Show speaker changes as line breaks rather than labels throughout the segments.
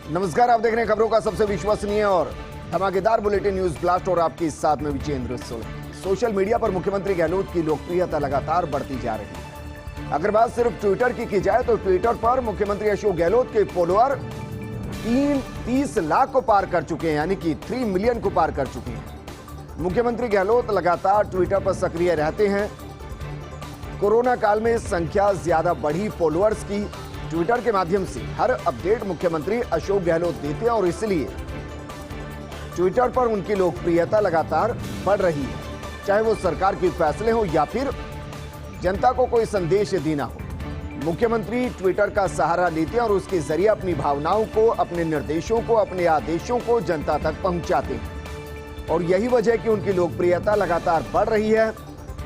नमस्कार, आप देख रहे हैं खबरों का सबसे विश्वसनीय और धमाकेदार बुलेटिन न्यूज ब्लास्ट और आपके साथ में विजेंद्र सोलंकी। सोशल मीडिया पर मुख्यमंत्री गहलोत की लोकप्रियता लगातार बढ़ती जा रही है। अगर बात सिर्फ ट्विटर की जाए तो ट्विटर पर मुख्यमंत्री अशोक गहलोत के फॉलोअर 30 लाख को पार कर चुके हैं, यानी कि 3 मिलियन को पार कर चुके हैं। मुख्यमंत्री गहलोत लगातार ट्विटर पर सक्रिय रहते हैं। कोरोना काल में संख्या ज्यादा बढ़ी फॉलोअर्स की। ट्विटर के माध्यम से हर अपडेट मुख्यमंत्री अशोक गहलोत देते हैं और इसलिए ट्विटर पर उनकी लोकप्रियता लगातार बढ़ रही है, चाहे वो सरकार के फैसले हो या फिर जनता को कोई संदेश देना हो। मुख्यमंत्री ट्विटर का सहारा लेते हैं और उसके जरिए अपनी भावनाओं को, अपने निर्देशों को, अपने आदेशों को जनता तक पहुंचाते हैं और यही वजह है कि उनकी लोकप्रियता लगातार बढ़ रही है।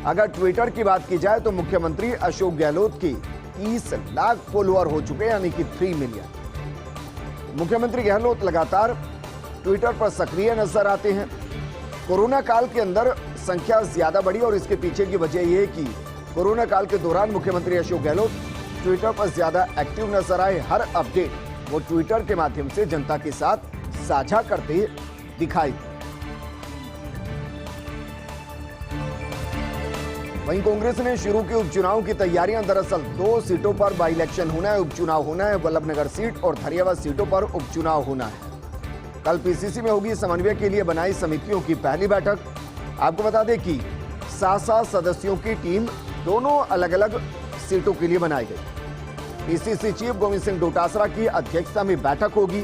अगर ट्विटर की बात की जाए तो मुख्यमंत्री अशोक गहलोत की 30 लाख फॉलोअर हो चुके हैं, यानी कि 3 मिलियन। मुख्यमंत्री गहलोत लगातार ट्विटर पर सक्रिय नजर आते हैं। कोरोना काल के अंदर संख्या ज्यादा बढ़ी और इसके पीछे की वजह यह है कि कोरोना काल के दौरान मुख्यमंत्री अशोक गहलोत ट्विटर पर ज्यादा एक्टिव नजर आए। हर अपडेट वो ट्विटर के माध्यम से जनता के साथ साझा करते दिखाई दिए। वहीं कांग्रेस ने शुरू की उपचुनाव की तैयारियां। दरअसल 2 सीटों पर बाई इलेक्शन होना है, उपचुनाव होना है। वल्लभनगर सीट और धरियावाद सीटों पर उपचुनाव होना है। कल पीसीसी में होगी समन्वय के लिए बनाई समितियों की पहली बैठक। आपको बता दें कि 7 सदस्यों की टीम दोनों अलग अलग सीटों के लिए बनाई गई। पीसीसी चीफ गोविंद सिंह डोटासरा की अध्यक्षता में बैठक होगी।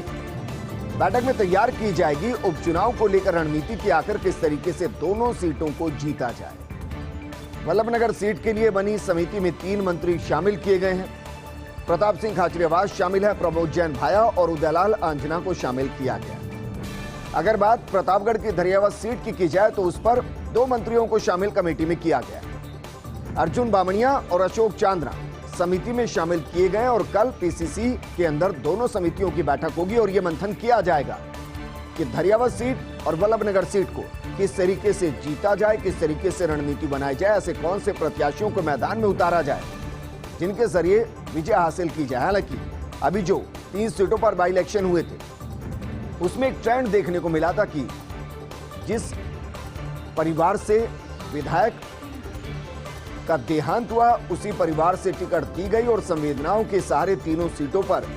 बैठक में तैयार की जाएगी उपचुनाव को लेकर रणनीति की, आखिर किस तरीके से दोनों सीटों को जीता जाए। वल्लभनगर सीट के लिए बनी समिति में 3 मंत्री शामिल किए गए हैं। प्रताप सिंह खाचरियावास शामिल है, प्रमोद जैन भाया और उदयलाल आंजना को शामिल किया गया। अगर बात प्रतापगढ़ की धरियावाद सीट की जाए तो उस पर 2 मंत्रियों को शामिल कमेटी में किया गया। अर्जुन बामणिया और अशोक चांद्रा समिति में शामिल किए गए और कल पीसीसी के अंदर दोनों समितियों की बैठक होगी और यह मंथन किया जाएगा कि धरियावाद सीट और वल्लभनगर सीट को किस तरीके से जीता जाए, किस तरीके से रणनीति बनाई जाए, ऐसे कौन से प्रत्याशियों को मैदान में उतारा जाए जिनके जरिए विजय हासिल की जाए। हालांकि अभी जो 3 सीटों पर बाई इलेक्शन हुए थे उसमें एक ट्रेंड देखने को मिला था कि जिस परिवार से विधायक का देहांत हुआ उसी परिवार से टिकट दी गई और संवेदनाओं के सहारे तीनों सीटों पर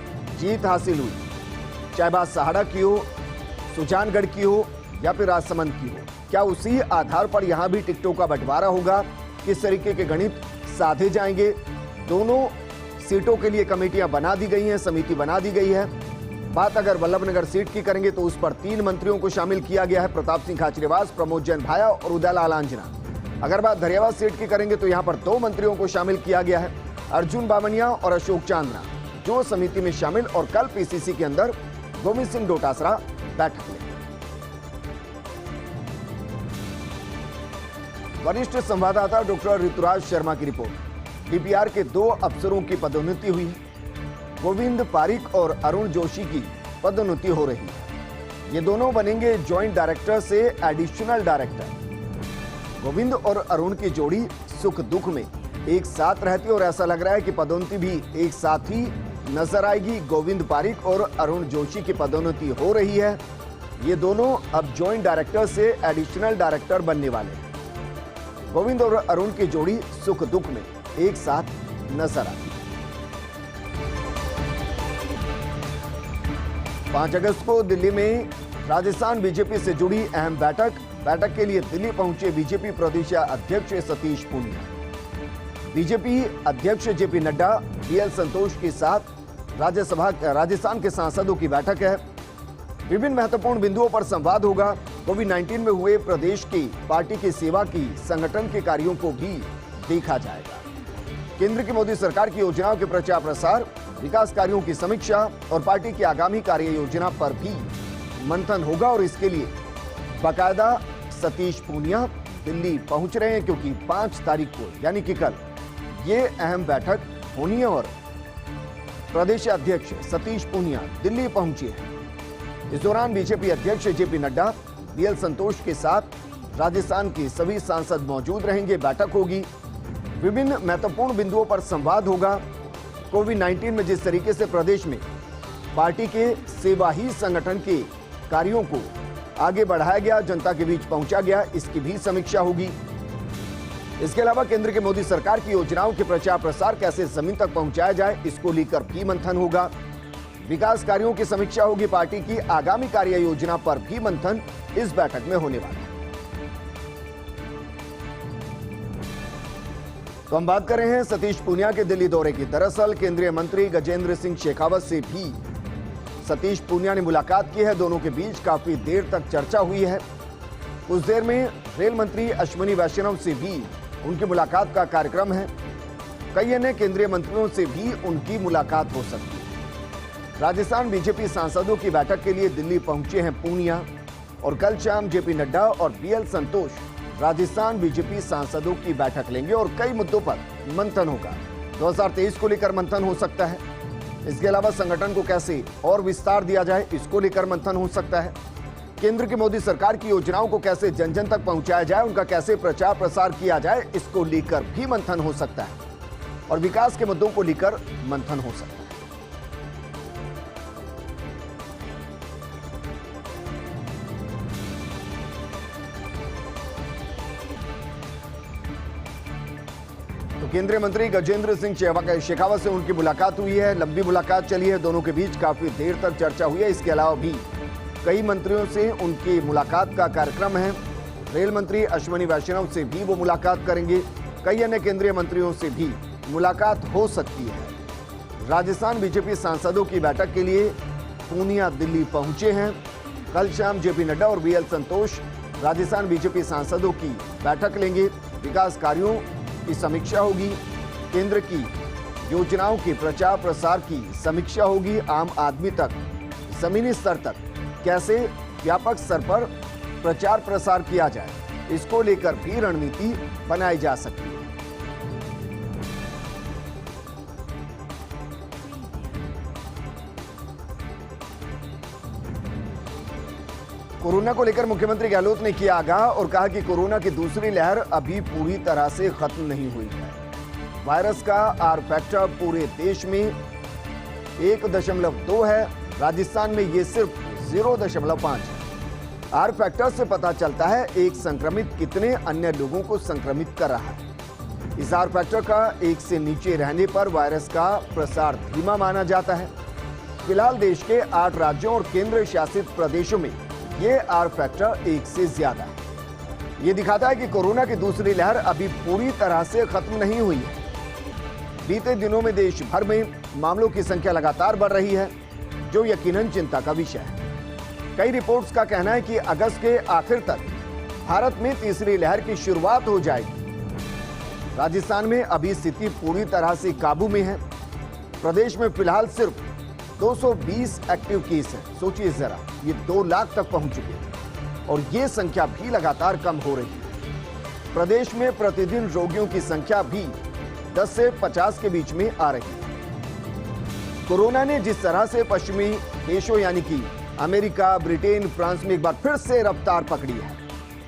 जीत हासिल हुई, चाहे बात सहाड़ा की हो, सुजानगढ़ की हो या फिर राजसमंद की हो। क्या उसी आधार पर यहां भी टिकटों का बंटवारा होगा? किस तरीके के गणित साधे जाएंगे? दोनों सीटों के लिए कमेटियां बना दी गई हैं, समिति बना दी गई है। बात अगर वल्लभनगर सीट की करेंगे तो उस पर 3 मंत्रियों को शामिल किया गया है, प्रताप सिंह खाचरियावास, प्रमोद जैन भाया और उदयलाल आंजना। अगर बात धरियावाद सीट की करेंगे तो यहां पर 2 मंत्रियों को शामिल किया गया है, अर्जुन बामणिया और अशोक चांद्रा, जो समिति में शामिल और कल पीसीसी के अंदर गोविंद सिंह डोटासरा बैठक में। वरिष्ठ संवाददाता डॉक्टर ऋतुराज शर्मा की रिपोर्ट। डीपीआर के 2 अफसरों की पदोन्नति हुई है। गोविंद पारिक और अरुण जोशी की पदोन्नति हो रही है। ये दोनों बनेंगे ज्वाइंट डायरेक्टर से एडिशनल डायरेक्टर। गोविंद और अरुण की जोड़ी सुख दुख में एक साथ रहती है और ऐसा लग रहा है कि पदोन्नति भी एक साथ ही नजर आएगी। गोविंद पारिक और अरुण जोशी की पदोन्नति हो रही है। ये दोनों अब ज्वाइंट डायरेक्टर से एडिशनल डायरेक्टर बनने वाले हैं। गोविंद और अरुण की जोड़ी सुख दुख में एक साथ नजर आती है। 5 अगस्त को दिल्ली में राजस्थान बीजेपी से जुड़ी अहम बैठक के लिए दिल्ली पहुंचे बीजेपी प्रदेश अध्यक्ष सतीश पूनिया। बीजेपी अध्यक्ष जेपी नड्डा, बीएल संतोष के साथ राजस्थान के सांसदों की बैठक है। विभिन्न महत्वपूर्ण बिंदुओं पर संवाद होगा। कोविड-19 में हुए प्रदेश की पार्टी की सेवा की, संगठन के कार्यों को भी देखा जाएगा। केंद्र की मोदी सरकार की योजनाओं के प्रचार प्रसार, विकास कार्यों की समीक्षा और पार्टी की आगामी कार्य योजना पर भी मंथन होगा और इसके लिए बाकायदा सतीश पूनिया दिल्ली पहुंच रहे हैं क्योंकि 5 तारीख को यानी कि कल ये अहम बैठक होनी है और प्रदेश अध्यक्ष सतीश पूनिया दिल्ली पहुंचे हैं। इस दौरान बीजेपी अध्यक्ष जेपी नड्डा, बीएल संतोष के साथ राजस्थान के सभी सांसद मौजूद रहेंगे। बैठक होगी, विभिन्न महत्वपूर्ण बिंदुओं पर संवाद होगा। कोविड-19 में जिस तरीके से प्रदेश में पार्टी के सेवा ही संगठन के कार्यों को आगे बढ़ाया गया, जनता के बीच पहुंचा गया, इसकी भी समीक्षा होगी। इसके अलावा केंद्र की मोदी सरकार की योजनाओं के प्रचार प्रसार कैसे जमीन तक पहुंचाया जाए, इसको लेकर भी मंथन होगा। विकास कार्यों की समीक्षा होगी। पार्टी की आगामी कार्य योजना पर भी मंथन इस बैठक में होने वाला है। तो हम बात कर रहे हैं सतीश पूनिया के दिल्ली दौरे की। दरअसल केंद्रीय मंत्री गजेंद्र सिंह शेखावत से भी सतीश पूनिया ने मुलाकात की है। दोनों के बीच काफी देर तक चर्चा हुई है। कुछ देर में रेल मंत्री अश्विनी वैष्णव से भी उनकी मुलाकात का कार्यक्रम है। कई अन्य केंद्रीय मंत्रियों से भी उनकी मुलाकात हो सकती है। राजस्थान बीजेपी सांसदों की बैठक के लिए दिल्ली पहुंचे हैं पूनिया और कल शाम जेपी नड्डा और बीएल संतोष राजस्थान बीजेपी सांसदों की बैठक लेंगे और कई मुद्दों पर मंथन होगा। 2023 को लेकर मंथन हो सकता है। इसके अलावा संगठन को कैसे और विस्तार दिया जाए, इसको लेकर मंथन हो सकता है। केंद्र की मोदी सरकार की योजनाओं को कैसे जन जन तक पहुंचाया जाए, उनका कैसे प्रचार प्रसार किया जाए, इसको लेकर भी मंथन हो सकता है और विकास के मुद्दों को लेकर मंथन हो सकता है। तो केंद्रीय मंत्री गजेंद्र सिंह शेखावत से उनकी मुलाकात हुई है। लंबी मुलाकात चली है, दोनों के बीच काफी देर तक चर्चा हुई है। इसके अलावा भी कई मंत्रियों से उनकी मुलाकात का कार्यक्रम है। रेल मंत्री अश्विनी वैष्णव से भी वो मुलाकात करेंगे। कई अन्य केंद्रीय मंत्रियों से भी मुलाकात हो सकती है। राजस्थान बीजेपी सांसदों की बैठक के लिए पूनिया दिल्ली पहुंचे हैं। कल शाम जेपी नड्डा और बीएल संतोष राजस्थान बीजेपी सांसदों की बैठक लेंगे। विकास कार्यों की समीक्षा होगी। केंद्र की योजनाओं के प्रचार प्रसार की समीक्षा होगी। आम आदमी तक, जमीनी स्तर तक कैसे व्यापक स्तर पर प्रचार प्रसार किया जाए, इसको लेकर भी रणनीति बनाई जा सकती है। कोरोना को लेकर मुख्यमंत्री गहलोत ने किया आगाह और कहा कि कोरोना की दूसरी लहर अभी पूरी तरह से खत्म नहीं हुई है। वायरस का आर फैक्टर पूरे देश में 1.2 है। राजस्थान में ये सिर्फ 0.5 है। आर फैक्टर से पता चलता है एक संक्रमित कितने अन्य लोगों को संक्रमित कर रहा है। इस आर फैक्टर का 1 से नीचे रहने पर वायरस का प्रसार धीमा माना जाता है। फिलहाल देश के 8 राज्यों और केंद्र शासित प्रदेशों में ये आर फैक्टर 1 से ज्यादा है। ये दिखाता है कि कोरोना की दूसरी लहर अभी पूरी तरह से खत्म नहीं हुई है। बीते दिनों में देश भर में मामलों की संख्या लगातार बढ़ रही है, जो यकीनन चिंता का विषय है। कई रिपोर्ट्स का कहना है कि अगस्त के आखिर तक भारत में तीसरी लहर की शुरुआत हो जाएगी। राजस्थान में अभी स्थिति पूरी तरह से काबू में है। प्रदेश में फिलहाल सिर्फ 220 एक्टिव केस है। सोचिए जरा, ये 2 लाख तक पहुंच चुके हैं और ये संख्या भी लगातार कम हो रही है। प्रदेश में प्रतिदिन रोगियों की संख्या भी 10 से 50 के बीच में आ रही है। कोरोना ने जिस तरह से पश्चिमी देशों यानी कि अमेरिका, ब्रिटेन, फ्रांस में एक बार फिर से रफ्तार पकड़ी है,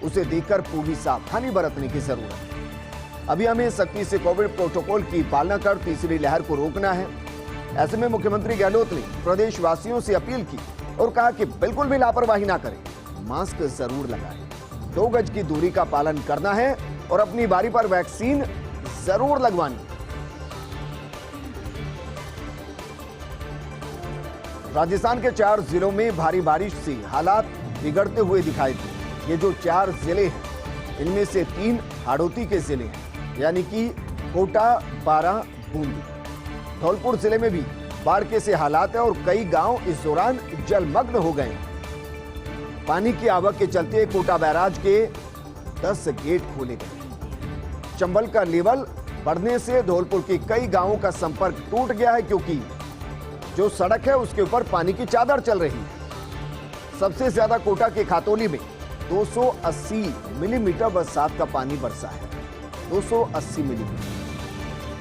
उसे देखकर पूरी सावधानी बरतने की जरूरत है। अभी हमें सख्ती से कोविड प्रोटोकॉल की पालना कर तीसरी लहर को रोकना है। ऐसे में मुख्यमंत्री गहलोत ने प्रदेशवासियों से अपील की और कहा कि बिल्कुल भी लापरवाही ना करें, मास्क जरूर लगाएं, 2 गज की दूरी का पालन करना है और अपनी बारी पर वैक्सीन जरूर लगवानी है। राजस्थान के 4 जिलों में भारी बारिश से हालात बिगड़ते हुए दिखाई दिए। ये जो 4 जिले हैं, इनमें से 3 हाड़ौती के जिले हैं, यानी कि कोटा, बारां, बूंदी। धौलपुर जिले में भी बाढ़ के से हालात है और कई गांव इस दौरान जलमग्न हो गए। पानी की आवक के चलते कोटा बैराज के 10 गेट खोले गए। चंबल का लेवल बढ़ने से धौलपुर के कई गांवों का संपर्क टूट गया है, क्योंकि जो सड़क है उसके ऊपर पानी की चादर चल रही है। सबसे ज्यादा कोटा के खातौली में 280 मिलीमीटर बरसात का पानी बरसा है। 280 मिलीमीटर।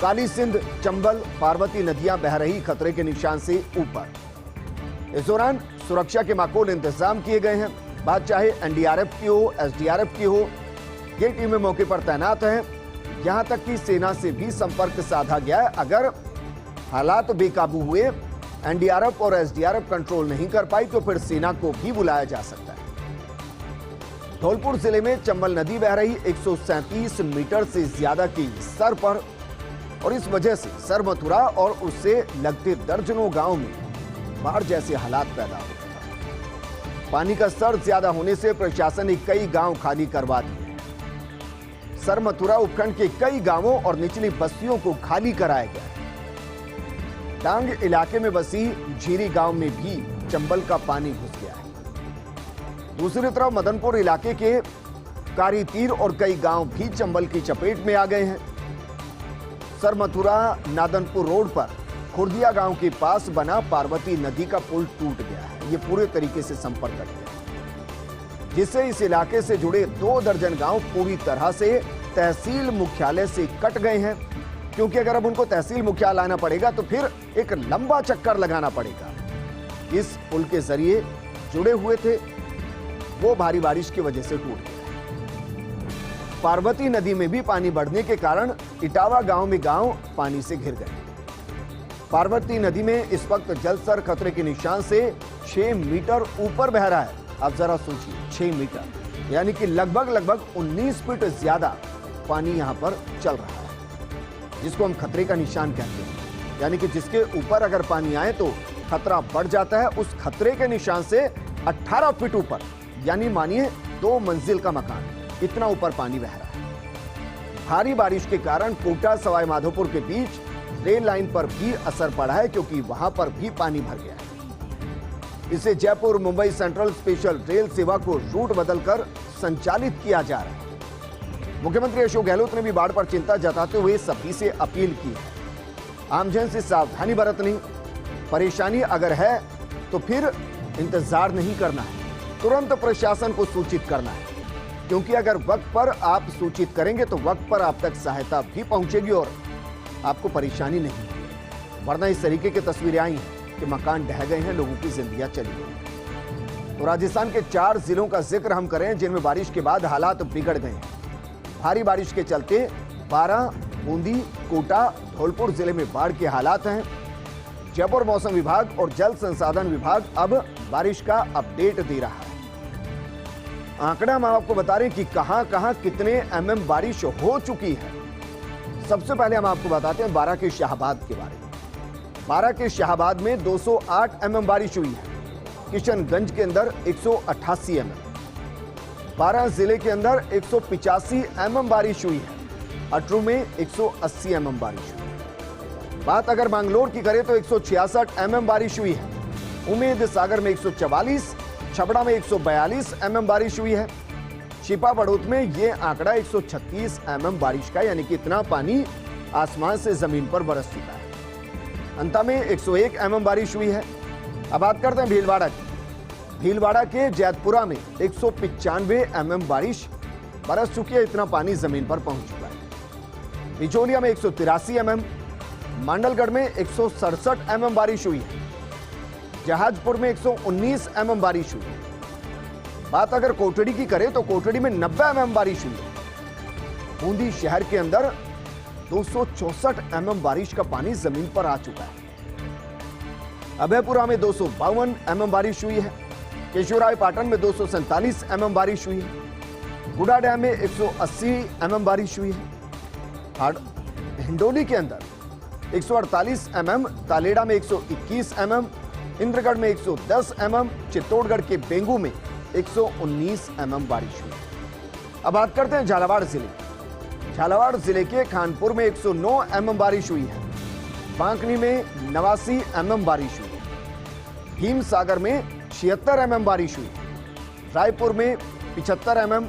काली सिंध, चंबल, पार्वती नदियां बह रही खतरे के निशान से ऊपर। इस दौरान सुरक्षा के माकूल इंतजाम किए गए हैं। बात चाहे एनडीआरएफ की हो, एसडीआरएफ की हो, ये टीमें मौके पर तैनात हैं। यहां तक कि सेना से भी संपर्क साधा गया है। अगर हालात बेकाबू हुए एनडीआरएफ और एसडीआरएफ कंट्रोल नहीं कर पाई तो फिर सेना को भी बुलाया जा सकता है। धौलपुर जिले में चंबल नदी बह रही 137 मीटर से ज्यादा की स्तर पर और इस वजह से सरमथुरा और उससे लगते दर्जनों गांव में बाढ़ जैसे हालात पैदा हो गए। पानी का स्तर ज्यादा होने से प्रशासन ने कई गांव खाली करवा दिए। सरमथुरा उपखंड के कई गांवों और निचली बस्तियों को खाली कराया गया। डांग इलाके में बसी झीरी गांव में भी चंबल का पानी घुस गया है। दूसरी तरफ मदनपुर इलाके के कारी तीर और कई गांव भी चंबल की चपेट में आ गए हैं। सरमथुरा नादनपुर रोड पर खुर्दिया गांव के पास बना पार्वती नदी का पुल टूट गया है। ये पूरे तरीके से संपर्क कट गया, जिससे इस इलाके से जुड़े 2 दर्जन गांव पूरी तरह से तहसील मुख्यालय से कट गए हैं, क्योंकि अगर अब उनको तहसील मुख्यालय आना पड़ेगा तो फिर एक लंबा चक्कर लगाना पड़ेगा। इस पुल के जरिए जुड़े हुए थे, वो भारी बारिश की वजह से टूट गया। पार्वती नदी में भी पानी बढ़ने के कारण इटावा गांव में गांव पानी से घिर गए। पार्वती नदी में इस वक्त जल स्तर खतरे के निशान से 6 मीटर ऊपर बह रहा है। आप जरा सोचिए, 6 मीटर यानी कि लगभग 19 फीट ज्यादा पानी यहां पर चल रहा है, जिसको हम खतरे का निशान कहते हैं। यानी कि जिसके ऊपर अगर पानी आए तो खतरा बढ़ जाता है। उस खतरे के निशान से 18 फीट ऊपर, यानी मानिए 2 मंजिल का मकान, इतना ऊपर पानी बह रहा है। भारी बारिश के कारण कोटा सवाई माधोपुर के बीच रेल लाइन पर भी असर पड़ा है, क्योंकि वहां पर भी पानी भर गया है। इसे Jaipur Mumbai central special rail सेवा को रूट बदलकर संचालित किया जा रहा है। मुख्यमंत्री अशोक गहलोत ने भी बाढ़ पर चिंता जताते हुए सभी से अपील की है, आमजन से सावधानी बरतनी, परेशानी अगर है तो फिर इंतजार नहीं करना है, तुरंत प्रशासन को सूचित करना है, क्योंकि अगर वक्त पर आप सूचित करेंगे तो वक्त पर आप तक सहायता भी पहुंचेगी और आपको परेशानी नहीं। वरना इस तरीके की तस्वीरें आई हैं कि मकान ढह गए हैं, लोगों की जिंदगियां चली गई। तो राजस्थान के 4 जिलों का जिक्र हम करें जिनमें बारिश के बाद हालात बिगड़ गए हैं। भारी बारिश के चलते बारां, बूंदी, कोटा, धौलपुर जिले में बाढ़ के हालात हैं। जयपुर मौसम विभाग और जल संसाधन विभाग अब बारिश का अपडेट दे रहा है। आंकड़ा हम आपको बता रहे हैं कि कहां कितने एमएम बारिश हो चुकी है। सबसे पहले हम आपको बताते हैं बारां के शाहबाद के बारे में। बारां के शाहबाद में 208 एमएम बारिश हुई है। किशनगंज के अंदर 188 एमएम, बारां जिले के अंदर 185 एमएम बारिश हुई है। अटरू में 180 एमएम बारिश हुई। बात अगर बैंगलोर की करें तो 166 एमएम बारिश हुई है। उम्मेद सागर में 144, छपड़ा में 142 एमएम बारिश हुई है। शिपा बड़ौत में यह आंकड़ा 136 एमएम बारिश का, यानी कि इतना पानी आसमान से जमीन पर बरस चुका है। अंता में 101 एमएम बारिश हुई है। अब बात करते हैं भीलवाड़ा की। भीलवाड़ा के जैतपुरा में 195 एमएम बारिश बरस चुकी है, इतना पानी जमीन पर पहुंच चुका है। बिचौलिया में 183 एमएम, मांडलगढ़ में 167 एमएम बारिश हुई है। जहाजपुर में 119 एमएम बारिश हुई है। बात अगर कोटड़ी की करें तो कोटड़ी में 90 एमएम बारिश हुई है। बूंदी शहर के अंदर 264 एमएम बारिश का पानी जमीन पर आ चुका है। अभयपुरा में 252 एमएम बारिश हुई है। केशवराय पाटन में 247 एमएम बारिश हुई है। गुड़ा डैम में 180 एमएम बारिश हुई है। हिंडोली के अंदर 148 एमएम, तालेड़ा में 121 एमएम, इंद्रगढ़ में 110 एमएम, चित्तौड़गढ़ के बेंगू में 119 एमएम बारिश हुई। अब बात करते हैं झालावाड़ जिले। झालावाड़ जिले के खानपुर में 109 एमएम बारिश हुई है। बांकनी में 89 एमएम बारिश हुई है। भीम सागर में 76 एमएम बारिश हुई है। रायपुर में 75 एमएम,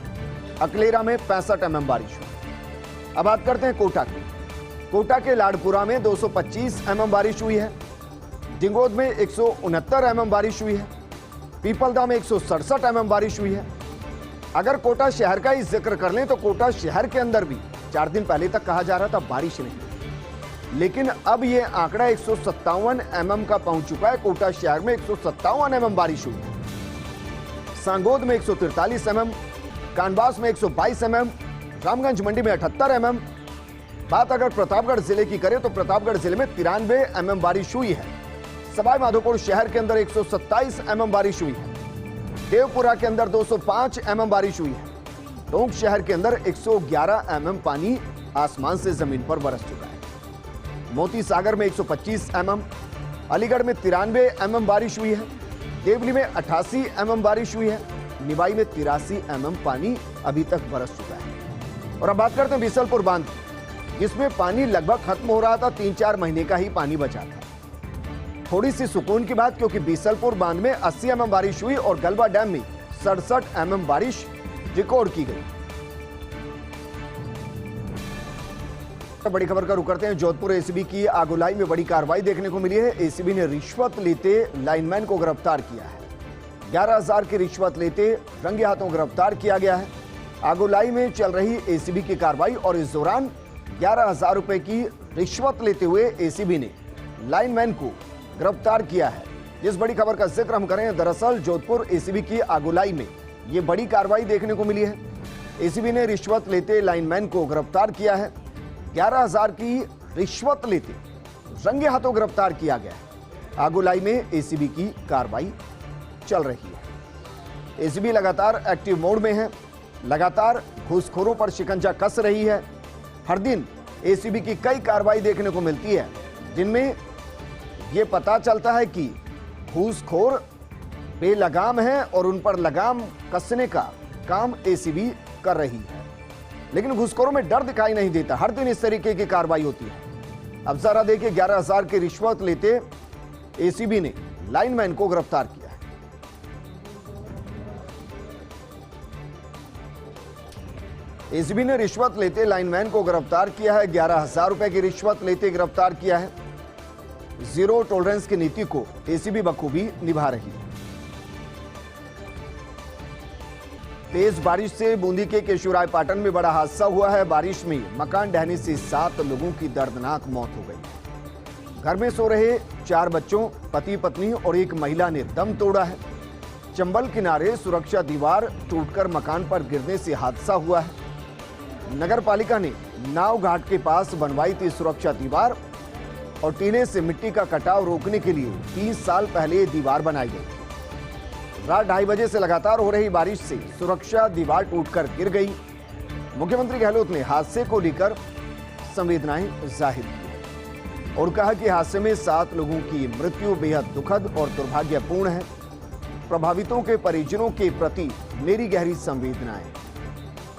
अकलेरा में 65 एमएम बारिश हुई। अब बात करते हैं कोटा की। कोटा के लाडपुरा में 225 एमएम बारिश हुई है। डिंगोद में 169 एमएम बारिश हुई है। पीपलदा में 167 एमएम बारिश हुई है। अगर कोटा शहर का ही जिक्र कर लें तो कोटा शहर के अंदर भी 4 दिन पहले तक कहा जा रहा था बारिश नहीं, लेकिन अब यह आंकड़ा 157 एमएम का पहुंच चुका है। कोटा शहर में 157 एमएम बारिश हुई है। सांगोद में 143 एमएम, कानबास में 122 एमएम, रामगंज मंडी में 78 एमएम। बात अगर प्रतापगढ़ जिले की करें तो प्रतापगढ़ जिले में 93 एमएम बारिश हुई है। सवाई माधोपुर शहर के अंदर 127 mm बारिश हुई है। देवपुरा के अंदर 205 mm बारिश हुई है। टोंक शहर के अंदर 111 mm पानी आसमान से जमीन पर बरस चुका है। मोती सागर में 125 mm, अलीगढ़ में 93 mm बारिश हुई है। देवली में 88 mm बारिश हुई है। निवाई में 83 mm पानी अभी तक बरस चुका है। और अब बात करते हैं बीसलपुर बांध, जिसमें पानी लगभग खत्म हो रहा था। 3-4 महीने का ही पानी बचा था। थोड़ी सी सुकून की बात, क्योंकि बीसलपुर बांध में 80 mm बारिश हुई और गलबा डैम में 67 mm बारिश रिकॉर्ड की गई। बड़ी खबर का रुख करते हैं। जोधपुर एसीबी की आगोलाई में बड़ी कार्रवाई देखने को मिली है। एसीबी ने रिश्वत लेते लाइनमैन को गिरफ्तार किया है। 11,000 की रिश्वत लेते रंगे हाथों गिरफ्तार किया गया है। आगोलाई में चल रही एसीबी की कार्रवाई और इस दौरान 11,000 रुपए की रिश्वत लेते हुए एसीबी ने लाइनमैन को गिरफ्तार किया है। जिस बड़ी खबर का जिक्र हम करें, दरअसल जोधपुर एसीबी की आगोलाई में ये बड़ी कार्रवाई देखने को मिली है। एसीबी ने रिश्वत लेते लाइनमैन को गिरफ्तार किया है। 11,000 की रिश्वत लेते रंगे हाथों गिरफ्तार किया गया है। आगोलाई में एसीबी की कार्रवाई चल रही है। एसीबी लगातार एक्टिव मोड में है, लगातार घूसखोरों पर शिकंजा कस रही है। हर दिन एसीबी की कई कार्रवाई देखने को मिलती है, जिनमें यह पता चलता है कि घूसखोर बेलगाम है और उन पर लगाम कसने का काम एसीबी कर रही है। लेकिन घूसखोरों में डर दिखाई नहीं देता। हर दिन इस तरीके की कार्रवाई होती है। अब जरा देखिए, 11,000 की रिश्वत लेते एसीबी ने लाइनमैन को गिरफ्तार किया है। एसीबी ने रिश्वत लेते लाइनमैन को गिरफ्तार किया है। 11,000 रुपए की रिश्वत लेते गिरफ्तार किया है। जीरो टॉलरेंस की नीति को एसीबी बखूबी निभा रही है। तेज बारिश से बूंदी के केशवरायपाटन में बड़ा हादसा हुआ है। बारिश में मकान ढहने से 7 लोगों की दर्दनाक मौत हो गई। घर में सो रहे 4 बच्चों, पति पत्नी और एक महिला ने दम तोड़ा है। चंबल किनारे सुरक्षा दीवार टूटकर मकान पर गिरने से हादसा हुआ है। नगर पालिका ने नाव घाट के पास बनवाई थी सुरक्षा दीवार और टीने से मिट्टी का कटाव रोकने के लिए 30 साल पहले दीवार बनाई गई। रात 2:30 बजे से लगातार हो रही बारिश से सुरक्षा दीवार टूटकर गिर गई। मुख्यमंत्री गहलोत ने हादसे को लेकर संवेदनाएं जाहिर की और कहा कि हादसे में 7 लोगों की मृत्यु बेहद दुखद और दुर्भाग्यपूर्ण है। प्रभावितों के परिजनों के प्रति मेरी गहरी संवेदनाएं।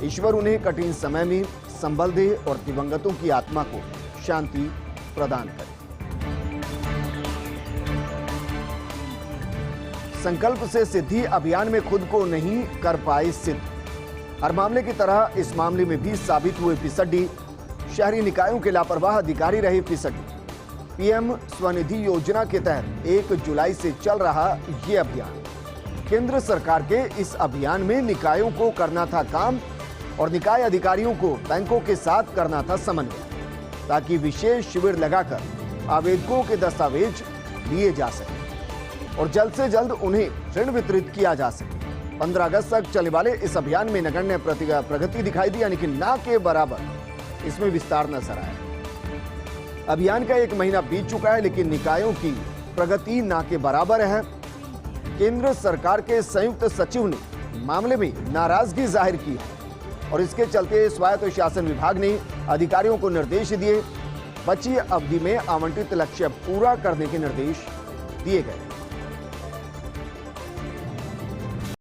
ईश्वर उन्हें कठिन समय में संबल दे और दिवंगतों की आत्मा को शांति प्रदान करे। संकल्प से सिद्धि अभियान में खुद को नहीं कर पाए सिद्ध। हर मामले की तरह इस मामले में भी साबित हुए फिसड्डी। शहरी निकायों के लापरवाह अधिकारी रहे फिसड्डी। पीएम स्वनिधि योजना के तहत 1 जुलाई से चल रहा ये अभियान। केंद्र सरकार के इस अभियान में निकायों को करना था काम और निकाय अधिकारियों को बैंकों के साथ करना था समन्वय, ताकि विशेष शिविर लगाकर आवेदकों के दस्तावेज लिए जा सके और जल्द से जल्द उन्हें ऋण वितरित किया जा सके। 15 अगस्त तक चलने वाले इस अभियान में नगण्य प्रगति दिखाई दी, यानी कि ना के बराबर इसमें विस्तार नजर आया। अभियान का 1 महीना बीत चुका है, लेकिन निकायों की प्रगति ना के बराबर है। केंद्र सरकार के संयुक्त सचिव ने मामले में नाराजगी जाहिर की है और इसके चलते स्वायत्त शासन विभाग ने अधिकारियों को निर्देश दिए। बची अवधि में आवंटित लक्ष्य पूरा करने के निर्देश दिए गए।